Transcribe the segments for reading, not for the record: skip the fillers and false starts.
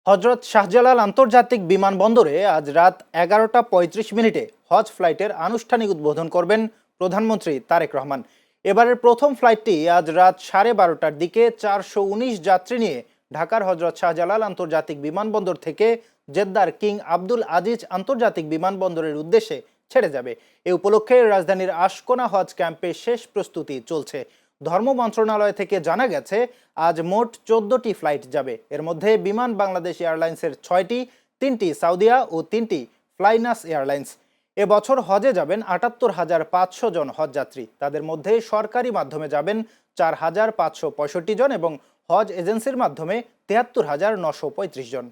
হজরত শাহজালাল আন্তর্জাতিক বিমানবন্দরে আজ রাত 11টা 35 মিনিটে হজ ফ্লাইটের আনুষ্ঠানিক উদ্বোধন করবেন প্রধানমন্ত্রী তারেক রহমান। এবারের প্রথম ফ্লাইটটি আজ রাত 12:30টার দিকে 419 যাত্রী নিয়ে ঢাকার হজরত শাহজালাল আন্তর্জাতিক বিমানবন্দর থেকে জেদ্দার কিং আব্দুল আজিজ আন্তর্জাতিক বিমানবন্দরের উদ্দেশ্যে ছেড়ে যাবে। এ উপলক্ষে রাজধানীর আশকোনা হজ ক্যাম্পে শেষ প্রস্তুতি চলছে। ধর্ম মন্ত্রণালয় থেকে জানা গেছে আজ মোট 14টি ফ্লাইট যাবে। এর মধ্যে বিমান বাংলাদেশ এয়ারলাইন্সের 6টি, 3টি সাউদিয়া ও 3টি ফ্লাইনাস এয়ারলাইন্স। এবছর হজে যাবেন 78,500 জন হজযাত্রী। তাদের মধ্যে সরকারি মাধ্যমে যাবেন 4,565 জন এবং হজ এজেন্সির মাধ্যমে 73,935 জন।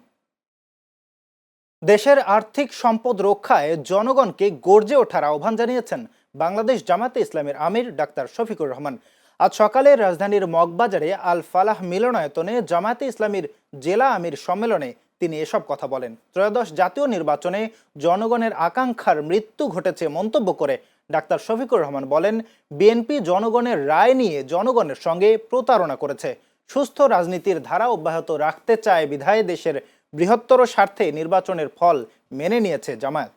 দেশের আর্থিক সম্পদ রক্ষায় জনগণকে গর্জে ওঠার আহ্বান জানিয়েছেন বাংলাদেশ জামায়াতে ইসলামীর আমির ডাক্তার শফিকুর রহমান। আজ সকালে রাজধানীর মগবাজারে আল ফালাহ মিলনায়তনে জামায়াতে ইসলামীর জেলা আমির সম্মেলনে তিনি এসব কথা বলেন। ত্রয়োদশ জাতীয় নির্বাচনে জনগণের আকাঙ্ক্ষার মৃত্যু ঘটেছে মন্তব্য করে ডাক্তার শফিকুর রহমান বলেন, বিএনপি জনগণের রায় নিয়ে জনগণের সঙ্গে প্রতারণা করেছে। সুস্থ রাজনীতির ধারা অব্যাহত রাখতে চায় বিধায় দেশের বৃহত্তর স্বার্থে নির্বাচনের ফল মেনে নিয়েছে জামায়াত।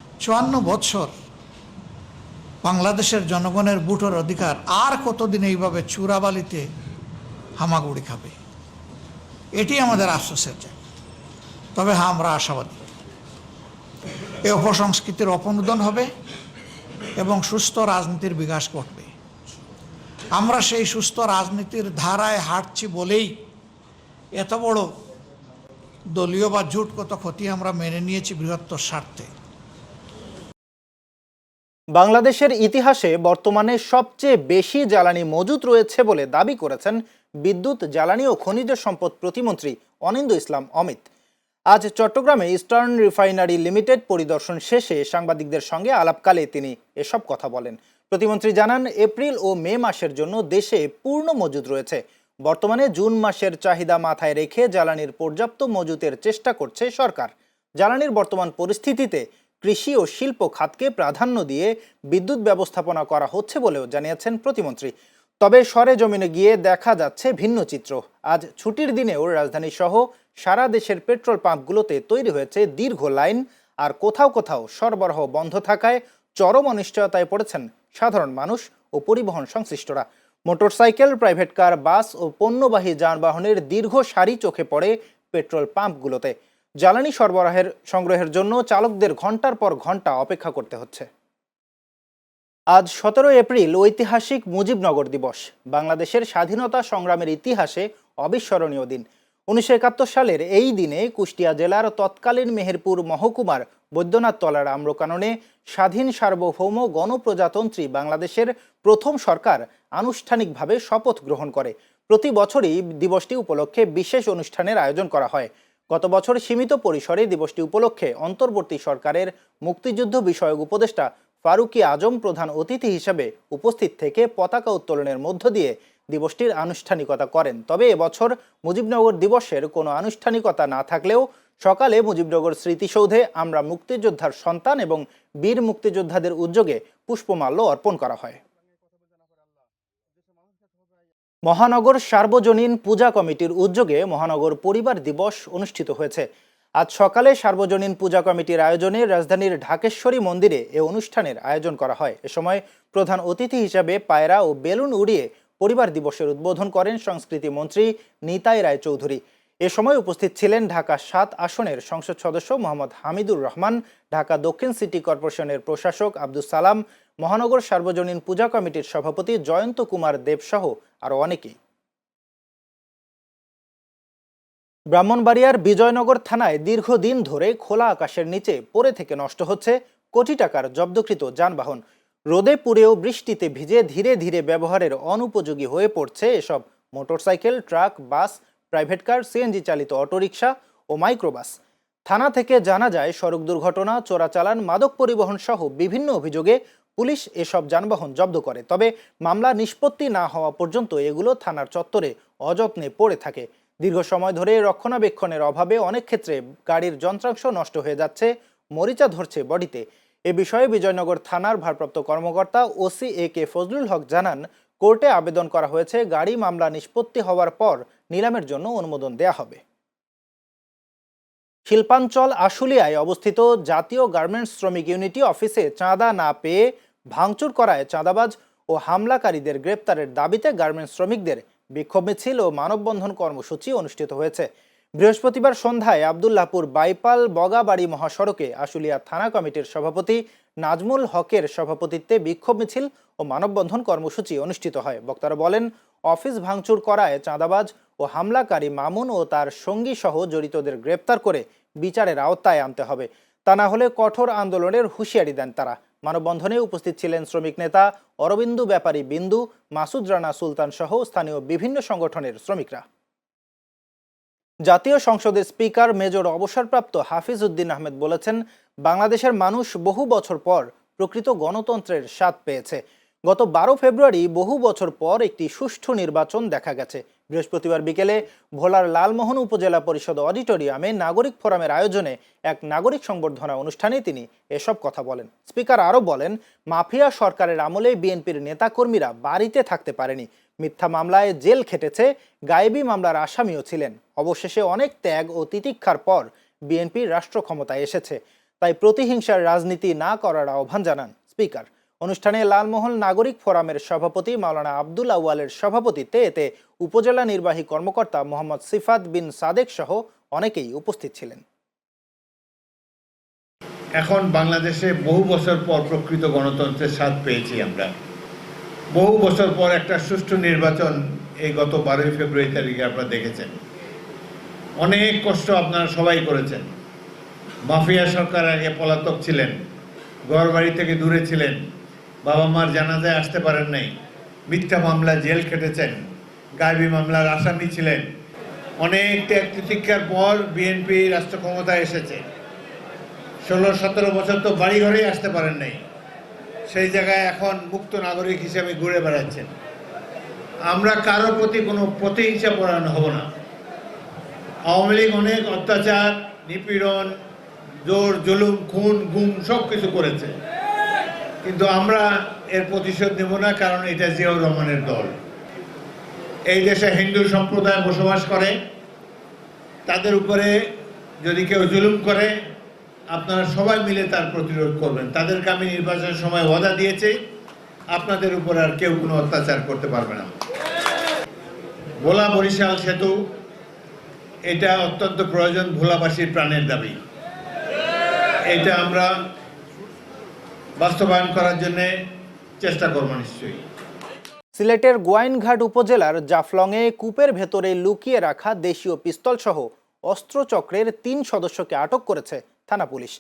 54 বছর বাংলাদেশের জনগণের ভোটের অধিকার আর কতদিন এইভাবে চূড়াবালিতে হামাগুড়ি খাবে, এটি আমাদের আফসোসের জায়গা। তবে হ্যাঁ, আমরা আশাবাদী এই অপসংস্কৃতির অপনোদন হবে এবং সুস্থ রাজনীতির বিকাশ ঘটবে। আমরা সেই সুস্থ রাজনীতির ধারায় হাঁটছি বলেই এত বড় দলীয় বা জোটগত ক্ষতি আমরা মেনে নিয়েছি বৃহত্তর স্বার্থে। বাংলাদেশের ইতিহাসে বর্তমানে সবচেয়ে বেশি জ্বালানি মজুত রয়েছে বলে দাবি করেছেন বিদ্যুৎ, জ্বালানি ও খনিজ সম্পদ প্রতিমন্ত্রী অনিন্দ্য ইসলাম অমিত। আজ চট্টগ্রামে ইস্টার্ন রিফাইনারি লিমিটেড পরিদর্শন শেষে সাংবাদিকদের সঙ্গে আলাপকালে তিনি এসব কথা বলেন। প্রতিমন্ত্রী জানান, এপ্রিল ও মে মাসের জন্য দেশে পূর্ণ মজুত রয়েছে। বর্তমানে জুন মাসের চাহিদা মাথায় রেখে জ্বালানির পর্যাপ্ত মজুতের চেষ্টা করছে সরকার। জ্বালানির বর্তমান পরিস্থিতিতে কৃষি ও শিল্প খাতকে প্রাধান্য দিয়ে বিদ্যুৎ ব্যবস্থাপনা করা হচ্ছে বলেও জানিয়েছেন প্রতিমন্ত্রী। তবে সরেজমিনে গিয়ে দেখা যাচ্ছে ভিন্ন চিত্র। আজ ছুটির দিনেও রাজধানী সহ সারা দেশের পেট্রোল পাম্পগুলোতে তৈরি হয়েছে দীর্ঘ লাইন, আর কোথাও কোথাও সরবরাহ বন্ধ থাকায় চরম অনিশ্চয়তায় পড়েছেন সাধারণ মানুষ ও পরিবহন সংশ্লিষ্টরা। মোটরসাইকেল, প্রাইভেট কার, বাস ও পণ্যবাহী যানবাহনের দীর্ঘ সারি চোখে পড়ে পেট্রোল পাম্পগুলোতে। জ্বালানি সংগ্রহের জন্য চালকদের ঘন্টার পর ঘন্টা অপেক্ষা করতে হচ্ছে। আজ 17 এপ্রিল ঐতিহাসিক মুজিবনগর দিবস। বাংলাদেশের স্বাধীনতা সংগ্রামের ইতিহাসে অবিস্মরণীয় দিন। 1971 সালের এই দিনে কুষ্টিয়া জেলার তৎকালীন মেহেরপুর মহকুমার বৈদ্যনাথতলার আম্রকাননে স্বাধীন সার্বভৌম গণপ্রজাতন্ত্রী বাংলাদেশের প্রথম সরকার আনুষ্ঠানিকভাবে শপথ গ্রহণ করে। প্রতি বছরই দিবসটি উপলক্ষে বিশেষ অনুষ্ঠানের আয়োজন করা হয়। গত বছর সীমিত পরিসরে দিবসটি উপলক্ষে অন্তর্বর্তী সরকারের মুক্তিযুদ্ধ বিষয়ক উপদেষ্টা ফারুকী আজম প্রধান অতিথি হিসেবে উপস্থিত থেকে পতাকা উত্তোলনের মধ্য দিয়ে দিবসটির আনুষ্ঠানিকতা করেন। তবে এবছর মুজিবনগর দিবসের কোনো আনুষ্ঠানিকতা না থাকলেও সকালে মুজিবনগর স্মৃতিসৌধে আমরা মুক্তিযোদ্ধার সন্তান এবং বীর মুক্তিযোদ্ধাদের উদ্যোগে পুষ্পমাল্য অর্পণ করা হয়। মহানগর সার্বজনীন পূজা কমিটির উদ্যোগে মহানগর পরিবার দিবস অনুষ্ঠিত হয়েছে। আজ সকালে সার্বজনীন পূজা কমিটির আয়োজনে রাজধানীর ঢাকেশ্বরী মন্দিরে এ অনুষ্ঠানের আয়োজন করা হয়। এ সময় প্রধান অতিথি হিসাবে পায়রা ও বেলুন উড়িয়ে পরিবার দিবসের উদ্বোধন করেন সংস্কৃতি মন্ত্রী নিতাই রায়চৌধুরী। এ সময় উপস্থিত ছিলেন ঢাকা 7 আসনের সংসদ সদস্য মোহাম্মদ হামিদুর রহমান, ঢাকা দক্ষিণ সিটি কর্পোরেশনের প্রশাসক আব্দুল সালাম, মহানগর সার্বজনীন পূজা কমিটির সভাপতি জয়ন্ত কুমার দেব সহ আরও অনেকেই। ব্রাহ্মণবাড়িয়ার বিজয়নগর থানায় দীর্ঘদিন ধরে খোলা আকাশের নিচে পড়ে থেকে নষ্ট হচ্ছে কোটি টাকার জব্দকৃত যানবাহন। রোদে পুড়েও বৃষ্টিতে ভিজে ধীরে ধীরে ব্যবহারের অনুপযোগী হয়ে পড়ছে এসব মোটরসাইকেল, ট্রাক, বাস, প্রাইভেট কার, সিএনজি চালিত অটোরিকশা ও মাইক্রোবাস। থানা থেকে জানা যায়, সড়ক দুর্ঘটনা, চোরাচালান, মাদক পরিবহন সহ বিভিন্ন অভিযোগে পুলিশ এসব যানবাহন জব্দ করে। তবে মামলা নিষ্পত্তি না হওয়া পর্যন্ত এগুলো থানার চত্বরে অযত্নে পড়ে থাকে। দীর্ঘ সময় ধরে রক্ষণাবেক্ষণের অভাবে অনেক ক্ষেত্রে গাড়ির যন্ত্রাংশ নষ্ট হয়ে যাচ্ছে, মরিচা ধরছে বডিতে। এ বিষয়ে বিজয়নগর থানার ভারপ্রাপ্ত কর্মকর্তা ওসি এ কে ফজলুল হক জানান, কোর্টে আবেদন করা হয়েছে। গাড়ি মামলা নিষ্পত্তি হওয়ার পর নিলামের জন্য অনুমোদন দেয়া হবে। শিল্পাঞ্চল আশুলিয়ায় অবস্থিত জাতীয় গার্মেন্টস শ্রমিক ইউনিটি অফিসে চাঁদা না পেয়ে ভাঙচুর করায় চাঁদাবাজ ও হামলাকারীদের গ্রেপ্তারের দাবিতে গার্মেন্টস শ্রমিকদের বিক্ষোভ মিছিল ও মানববন্ধন কর্মসূচি অনুষ্ঠিত হয়েছে। বৃহস্পতিবার সন্ধ্যায় আবদুল্লাহপুর বাইপাল বগাবাড়ি মহাসড়কে আশুলিয়া থানা কমিটির সভাপতি নাজমুল হকের সভাপতিত্বে বিক্ষোভ মিছিল ও মানববন্ধন কর্মসূচি অনুষ্ঠিত হয়। বক্তারা বলেন, অফিস ভাঙচুর করায় চাঁদাবাজ ও হামলাকারী মামুন ও তার সঙ্গী সহ জড়িতদের গ্রেপ্তার করে বিচারের আওতায় আনতে হবে, তা না হলে কঠোর আন্দোলনের হুঁশিয়ারি দেন তারা। মানববন্ধনে উপস্থিত ছিলেন শ্রমিক নেতা অরবিন্দু ব্যাপারী বিন্দু, মাসুদ রানা সুলতান সহ স্থানীয় বিভিন্ন সংগঠনের শ্রমিকরা। জাতীয় সংসদের স্পিকার মেজর অবসরপ্রাপ্ত হাফিজ উদ্দিন আহমেদ বলেছেন, বাংলাদেশের মানুষ বহু বছর পর প্রকৃত গণতন্ত্রের স্বাদ পেয়েছে। গত 12 ফেব্রুয়ারি বহু বছর পর একটি সুষ্ঠু নির্বাচন দেখা গেছে। বৃহস্পতিবার বিকেলে ভোলার লালমোহন উপজেলা পরিষদ অডিটোরিয়ামে নাগরিক ফোরামের আয়োজনে এক নাগরিক সংবর্ধনা অনুষ্ঠানে তিনি এসব কথা বলেন। স্পিকার আরও বলেন, মাফিয়া সরকারের আমলে বিএনপির নেতাকর্মীরা বাড়িতে থাকতে পারেনি, মিথ্যা মামলায় জেল খেটেছে, গায়েবী মামলার আসামিও ছিলেন। অবশেষে অনেক ত্যাগ ও তিতিক্ষার পর বিএনপি রাষ্ট্র ক্ষমতায় এসেছে, তাই প্রতিহিংসার রাজনীতি না করার আহ্বান জানান স্পিকার। অনুষ্ঠানে লালমোহন নাগরিক ফোরামের সভাপতি মাওলানা আব্দুল আউয়ালের সভাপতিত্বে এতে উপজেলা নির্বাহী কর্মকর্তা মোহাম্মদ সিফাত বিন সাদেক সহ অনেকেই উপস্থিত ছিলেন। এখন বাংলাদেশে বহু বছর পর প্রকৃত গণতন্ত্রের স্বাদ পেয়েছি আমরা। বহু বছর পর একটা সুষ্ঠু নির্বাচন এই গত 12 ফেব্রুয়ারি তারিখে আপনারা দেখেছেন। অনেক কষ্ট আপনারা সবাই করেছেন। মাফিয়া সরকার আগে পলাতক ছিলেন, ঘর বাড়ি থেকে দূরে ছিলেন, বাবা মার জানাজায় আসতে পারেন নাই, মিথ্যা মামলা জেল খেটেছেন, গায়েবী মামলার আসামি ছিলেন। অনেক ত্যাগ তিতিক্ষার পর বিএনপি রাষ্ট্র ক্ষমতায় এসেছে। 16-17 বছর তো বাড়ি ঘরেই আসতে পারেন নাই, সেই জায়গায় এখন মুক্ত নাগরিক হিসেবে ঘুরে বেড়াচ্ছেন। আমরা কারো প্রতি কোনো প্রতিহিংসা পরায়ণ হব না। আওয়ামী লীগ অনেক অত্যাচার, নিপীড়ন, জোর জুলুম, খুন গুম সব কিছু করেছে, কিন্তু আমরা এর প্রতিশোধ নেব না, কারণ এটা জিয়াউর রহমানের দল। এই দেশে হিন্দু সম্প্রদায় বসবাস করে, তাদের উপরে যদি কেউ জুলুম করে আপনারা সবাই মিলে তার প্রতিরোধ করবেন। তাদেরকে আমি নির্বাচনের সময় ওয়াদা দিয়েছি, আপনাদের উপর আর কেউ কোনো অত্যাচার করতে পারবে না। ভোলা বরিশাল সেতু এটা অত্যন্ত প্রয়োজন, ভোলাবাসীর প্রাণের দাবি। এটা আমরা বাস্তবায়ন করার জন্য চেষ্টা করব নিশ্চয়ই। সিলেটের গোয়াইনঘাট উপজেলার জাফলংয়ে কূপের ভেতরে লুকিয়ে রাখা দেশীয় পিস্তল সহ অস্ত্রচক্রের 3 সদস্যকে আটক করেছে থানা পুলিশ।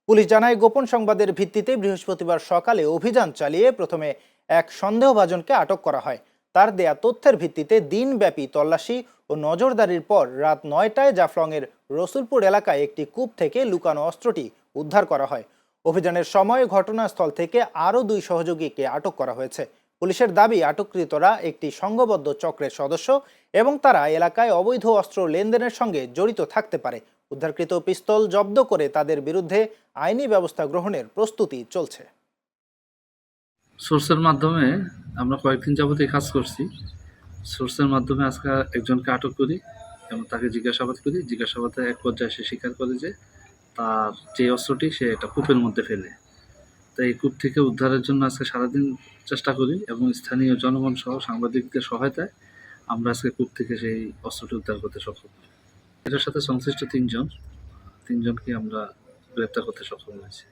পুলিশ জানায়, গোপন সংবাদের ভিত্তিতে বৃহস্পতিবার সকালে অভিযান চালিয়ে প্রথমে এক সন্দেহভাজনকে আটক করা হয়। তার দেয়া তথ্যের ভিত্তিতে দিনব্যাপী তল্লাশি ও নজরদারির পর রাত 9টায় জাফলংয়ের রসুলপুর এলাকায় একটি কূপ থেকে লুকানো অস্ত্রটি উদ্ধার করা হয়। অভিযানের সময় ঘটনাস্থল থেকে আরও 2 সহযোগীকে আটক করা হয়েছে। পুলিশের দাবি, আটককৃতরা একটি সংঘবদ্ধ চক্রের সদস্য এবং তারা এলাকায় অবৈধ অস্ত্র লেনদেনের সঙ্গে জড়িত থাকতে পারে। উদ্ধারকৃত পিস্তল জব্দ করে তাদের বিরুদ্ধে আইনি ব্যবস্থা গ্রহণের প্রস্তুতি চলছে। সোর্সের মাধ্যমে আমরা কয়েকদিন যাবত এই কাজ করছি। সোর্সের মাধ্যমে আজকে একজনকে আটক করি এবং তাকে জিজ্ঞাসাবাদ করি। জিজ্ঞাসাবাদে এক পর্যায়ে সে স্বীকার করে যে তার যে অস্ত্রটি সে এটা কূপের মধ্যে ফেলে। তাই এই কূপ থেকে উদ্ধারের জন্য আজকে সারাদিন চেষ্টা করি এবং স্থানীয় জনগণ সহ সাংবাদিকদের সহায়তায় আমরা আজকে কূপ থেকে সেই অস্ত্রটি উদ্ধার করতে সক্ষম হই। এটার সাথে সংশ্লিষ্ট তিনজনকে আমরা গ্রেপ্তার করতে সক্ষম হয়েছি।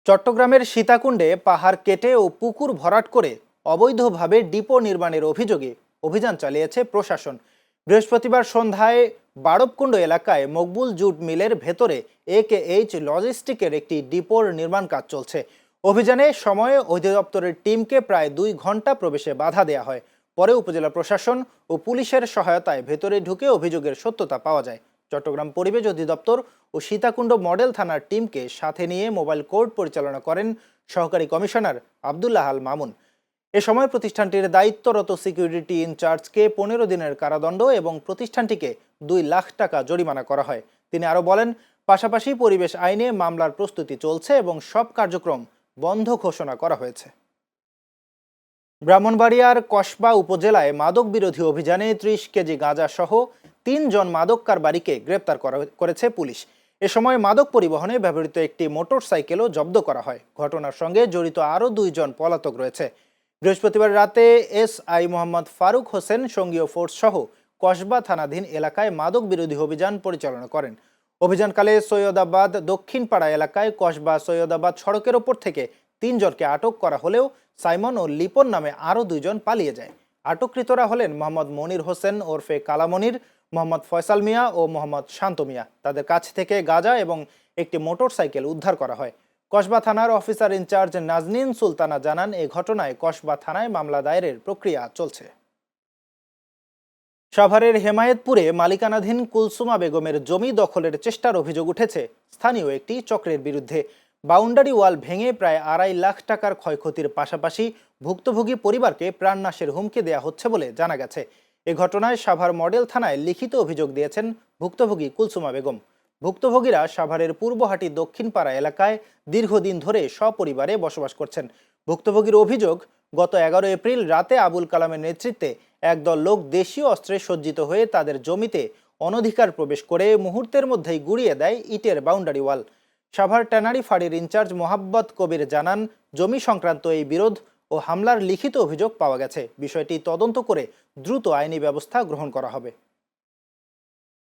চট্টগ্রামের সীতাকুণ্ডে পাহাড় কেটে ও পুকুর ভরাট করে অবৈধভাবে ডিপো নির্মাণের অভিযোগে অভিযান চালিয়েছে প্রশাসন। বৃহস্পতিবার সন্ধ্যায় বাড়বকুণ্ড এলাকায় মকবুল জুট মিলের ভেতরে AKH লজিস্টিকের একটি ডিপোর নির্মাণ কাজ চলছে। অভিযানে সময়ে অধিদপ্তরের টিমকে প্রায় 2 ঘন্টা প্রবেশে বাধা দেওয়া হয়। পরে উপজেলা প্রশাসন ও পুলিশের সহায়তায় ভেতরে ঢুকে অভিযোগের সত্যতা পাওয়া যায়। চট্টগ্রাম পরিবেশ অধিদপ্তর ও সীতাকুণ্ড মডেল থানার টিমকে সাথে নিয়ে মোবাইল কোর্ট পরিচালনা করেন সহকারী কমিশনার আব্দুল্লাহ আল মামুন। এ সময় প্রতিষ্ঠানটির দায়িত্বরত সিকিউরিটি ইনচার্জকে 15 দিনের কারাদণ্ড এবং প্রতিষ্ঠানটিকে 2 লাখ টাকা জরিমানা করা হয়। তিনি আরও বলেন, পাশাপাশি পরিবেশ আইনে মামলার প্রস্তুতি চলছে এবং সব কার্যক্রম বন্ধ ঘোষণা করা হয়েছে। ব্রাহ্মণবাড়িয়ার কসবা উপজেলায় মাদক বিরোধী অভিযানে ৩০ কেজি গাঁজা সহ ৩ জন মাদক কারবারিকে গ্রেপ্তার করেছে পুলিশ। এ সময় মাদক পরিবহনে ব্যবহৃত একটি মোটরসাইকেলও জব্দ করা হয়। ঘটনার সঙ্গে জড়িত আরও 2 জন পলাতক রয়েছে। বৃহস্পতিবার রাতে এসআই মোহাম্মদ ফারুক হোসেন সঙ্গীয় ফোর্স সহ কসবা থানাধীন এলাকায় মাদক বিরোধী অভিযান পরিচালনা করেন। অভিযানকালে সৈয়দাবাদ দক্ষিণপাড়া এলাকায় কসবা সৈয়দাবাদ সড়কের ওপর থেকে 3 জনকে আটক করা হলেও সাইমন ও লিপন নামে আরও 2 জন পালিয়ে যায়। আটককৃতরা হলেন মোহাম্মদ মনির হোসেন ওরফে কালামনির, মোহাম্মদ ফয়সাল মিয়া ও মোহাম্মদ শান্ত মিয়া। তাদের কাছ থেকে গাঁজা এবং একটি মোটরসাইকেল উদ্ধার করা হয়। কসবা থানার অফিসার ইনচার্জ নাজনীন সুলতানা জানান, এই ঘটনায় কসবা থানায় মামলা দায়েরের প্রক্রিয়া চলছে। সাভারের হেমায়েতপুরে মালিকানাধীন কুলসুমা বেগমের জমি দখলের চেষ্টার অভিযোগ উঠেছে স্থানীয় একটি চক্রের বিরুদ্ধে। বাউন্ডারি ওয়াল ভেঙে প্রায় 2.5 লাখ টাকার ক্ষয়ক্ষতির পাশাপাশি ভুক্তভোগী পরিবারকে প্রাণনাশের হুমকি দেওয়া হচ্ছে বলে জানা গেছে। এ ঘটনায় সাভার মডেল থানায় লিখিত অভিযোগ দিয়েছেন ভুক্তভোগী কুলসুমা বেগম। ভুক্তভোগীরা সাভারের পূর্বহাটি দক্ষিণপাড়া এলাকায় দীর্ঘদিন ধরে সপরিবারে বসবাস করছেন। ভুক্তভোগীর অভিযোগ, গত 11 এপ্রিল রাতে আবুল কালামের নেতৃত্বে একদল লোক দেশীয় অস্ত্রে সজ্জিত হয়ে তাদের জমিতে অনধিকার প্রবেশ করে মুহূর্তের মধ্যেই গুঁড়িয়ে দেয় ইটের বাউন্ডারি ওয়াল। সাভার ট্যানারি ফাঁড়ির ইনচার্জ মোহাব্বত কবির জানান, জমি সংক্রান্ত এই বিরোধ ও হামলার লিখিত অভিযোগ পাওয়া গেছে। বিষয়টি তদন্ত করে দ্রুত আইনি ব্যবস্থা গ্রহণ করা হবে।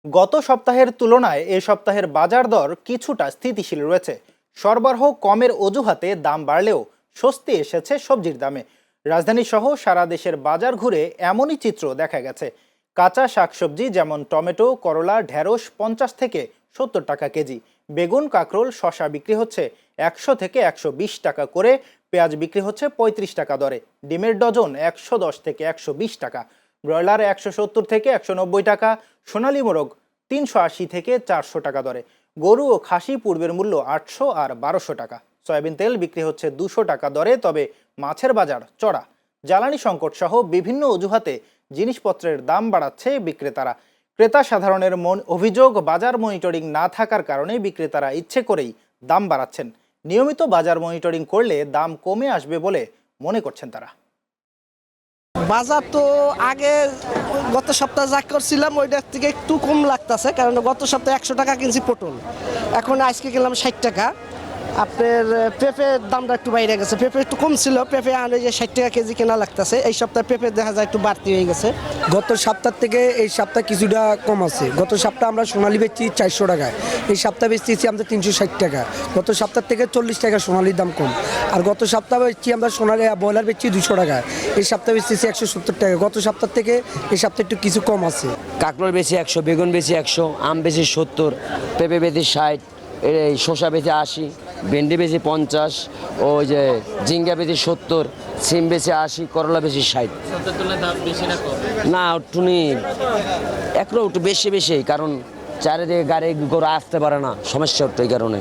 গত সপ্তাহের তুলনায় এ সপ্তাহের বাজার দর কিছুটা স্থিতিশীল রয়েছে। সরবরাহ কমের অজুহাতে দাম বাড়লেও স্বস্তি এসেছে সবজির দামে। রাজধানী সহ সারা দেশের বাজার ঘুরে এমনই চিত্র দেখা গেছে। কাঁচা শাকসবজি যেমন টমেটো, করলা, ঢেঁড়স 50 থেকে 70 টাকা কেজি, বেগুন, কাঁকরোল, শসা বিক্রি হচ্ছে 100 থেকে 120 টাকা করে, পেঁয়াজ বিক্রি হচ্ছে 35 টাকা দরে, ডিমের ডজন 110 থেকে 120 টাকা, ব্রয়লার 170 থেকে 190 টাকা, সোনালী মোরগ 380 থেকে 400 টাকা দরে, গরু ও খাসি পূর্বের মূল্য 800 আর 1200 টাকা। সয়াবিন তেল বিক্রি হচ্ছে 200 টাকা দরে, তবে মাছের বাজার চড়া। জ্বালানি সংকট সহ বিভিন্ন অজুহাতে জিনিসপত্রের দাম বাড়াচ্ছে বিক্রেতারা। ক্রেতা সাধারণের অভিযোগ, বাজার মনিটরিং না থাকার কারণে বিক্রেতারা ইচ্ছে করেই দাম বাড়াচ্ছেন। নিয়মিত বাজার মনিটরিং করলে দাম কমে আসবে বলে মনে করছেন তারা। বাজার তো আগে গত সপ্তাহে যা করছিলাম ওইটার থেকে একটু কম লাগতেছে, কারণ গত সপ্তাহে 100 টাকা কিনছি পটল, এখন আজকে কিনলাম 60 টাকা। আপনার পেঁপের দামটা একটু বাইরে গেছে, পেঁপে একটু কম ছিল, পেঁপে আনে যে 60 টাকা কেজি কেনা লাগতেছে। এই সপ্তাহে পেঁপে দেখা যায় একটু বাড়তি হয়ে গেছে। গত সপ্তাহ থেকে এই সপ্তাহ কিছুটা কম আছে। গত সপ্তাহে আমরা সোনালী বেচছি 400 টাকায়, এই সপ্তাহে বেচতেছি আমরা 360 টাকা। গত সপ্তাহ থেকে 40 টাকা সোনালির দাম কম। আর গত সপ্তাহে বেচছি আমরা সোনালি ব্রয়লার বেচছি 200 টাকায়, এই সপ্তাহে বেচতেছি 170 টাকা। গত সপ্তাহ থেকে এই সপ্তাহে একটু কিছু কম আছে। কাঁকরোল বেশি 100, বেগুন বেশি 100, আম বেশি 70, পেঁপে বেশি 60, এই শসা বেশি 80, ভেন্ডি বেশি 50, ওই যে ঝিঙ্গা বেশি 70, সিম বেশি 80, করলা বেশি 60। না একটু একটু বেশি, কারণ চারিদিকে গাড়ি ঘোড়া আসতে পারে না, সমস্যা হতো এই কারণে।